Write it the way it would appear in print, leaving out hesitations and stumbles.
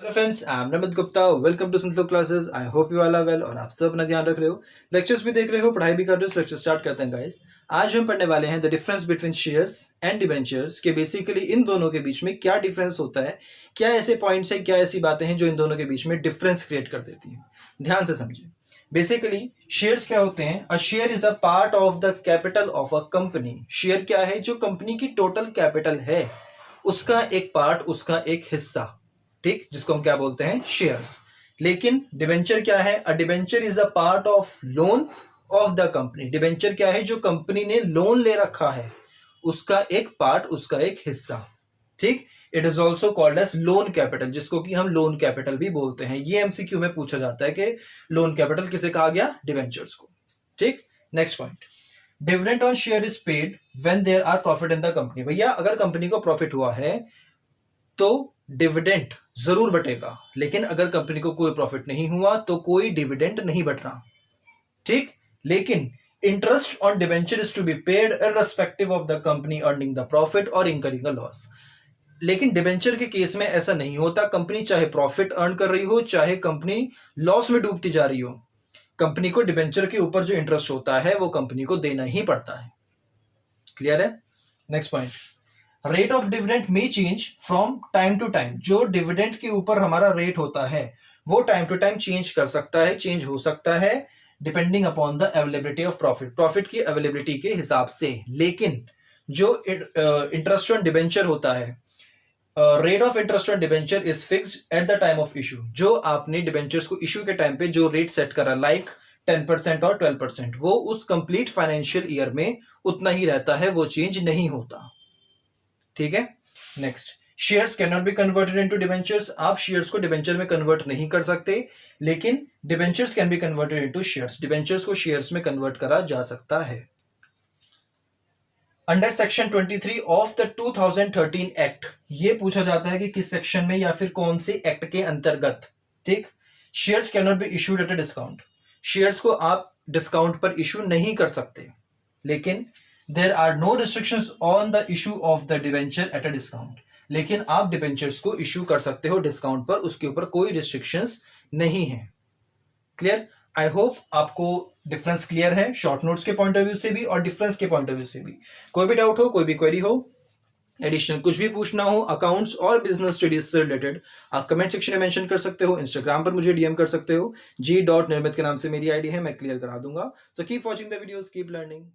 Hello friends, I am Namit Gupta. Welcome to Santlok classes. I hope you all are well और आप सब अपना ध्यान रख रहे हो, लेक्चर्स भी देख रहे हो, पढ़ाई भी कर रहे हो। लेक्चर स्टार्ट करते हैं गाइस। आज हम पढ़ने वाले हैं the difference between shares and debentures के बेसिकली इन दोनों के बीच में क्या डिफरेंस होता है, क्या ऐसे पॉइंट्स है, क्या ऐसी बातें हैं जो इन दोनों के बीच में डिफरेंस क्रिएट कर देती हैं। ध्यान से समझिए। बेसिकली शेयर्स क्या होते हैं? A share is a part of the capital of a company. Share क्या है? जो कंपनी की टोटल कैपिटल है उसका एक पार्ट, उसका एक हिस्सा, ठीक, जिसको हम क्या बोलते हैं? शेयर्स। लेकिन डिबेंचर क्या है? अ debenture is a part of loan of the company. Debenture क्या है? जो कंपनी ने लोन ले रखा है उसका एक पार्ट, उसका एक हिस्सा, ठीक। It is also called as loan capital, जिसको कि हम लोन कैपिटल भी बोलते हैं। ये एमसीक्यू में पूछा जाता है कि लोन कैपिटल किसे कहा गया? डिबेंचर्स को, ठीक। Next point, dividend on share is paid when there are profit in the company. भैया अगर कंपनी को प्रॉफिट हुआ है तो डिविडेंड जरूर बटेगा, लेकिन अगर कंपनी को कोई प्रॉफिट नहीं हुआ तो कोई डिविडेंड नहीं बट रहा, ठीक। लेकिन interest on debenture is to be paid irrespective of the company earning the profit और इंकरिंग अ लॉस। लेकिन डिबेंचर के केस में ऐसा नहीं होता। कंपनी चाहे प्रॉफिट अर्न कर रही हो, चाहे कंपनी लॉस में डूबती जा रही हो, कंपनी को डिबेंचर के ऊपर जो इंटरेस्ट होता है वो कंपनी को देना ही पड़ता है। क्लियर है? Next point, rate of dividend में change from time to time. जो डिविडेंड के ऊपर हमारा रेट होता है वो टाइम टू टाइम चेंज कर सकता है, चेंज हो सकता है, depending upon the availability of profit, profit की अवेलेबिलिटी के हिसाब से। लेकिन जो इंटरेस्ट ऑन डिबेंचर होता है, rate of interest on debenture is fixed at the time of issue. जो आपने डिबेंचर्स को इशू के टाइम पे जो रेट सेट करा, लाइक 10% और 12%, वो उस कंप्लीट फाइनेंशियल ईयर में उतना ही रहता है, वो चेंज नहीं होता, ठीक है। Next, shares can not be converted into debentures. आप शेयर्स को डिबेंचर में कन्वर्ट नहीं कर सकते, लेकिन debentures can be converted into shares. Debentures को शेयर्स में कन्वर्ट करा जा सकता है। Under section 23 of the 2013 act, ये पूछा जाता है कि किस सेक्शन में या फिर कौन से एक्ट के अंतर्गत, ठीक। Shares can not be issued at a discount. Shares को आप डिस्काउंट पर इशू नहीं कर सकते, लेकिन there are no restrictions on the issue of the debenture at a discount. लेकिन आप डिबेंचर्स को इशू कर सकते हो डिस्काउंट पर, उसके ऊपर कोई रिस्ट्रिक्शंस नहीं है। क्लियर? आई होप आपको डिफरेंस क्लियर है, शॉर्ट नोट्स के पॉइंट ऑफ व्यू से भी और डिफरेंस के पॉइंट ऑफ व्यू से भी। कोई भी डाउट हो, कोई भी क्वेरी हो, एडिशनल कुछ भी पूछना हो अकाउंट्स और बिजनेस स्टडीज से रिलेटेड, आप कमेंट सेक्शन में मेंशन कर सकते हो, इंस्टाग्राम पर मुझे डीएम कर सकते हो। g.निर्मित के नाम से मेरी आईडी है, मैं क्लियर करा दूंगा। So keep watching the videos, keep learning.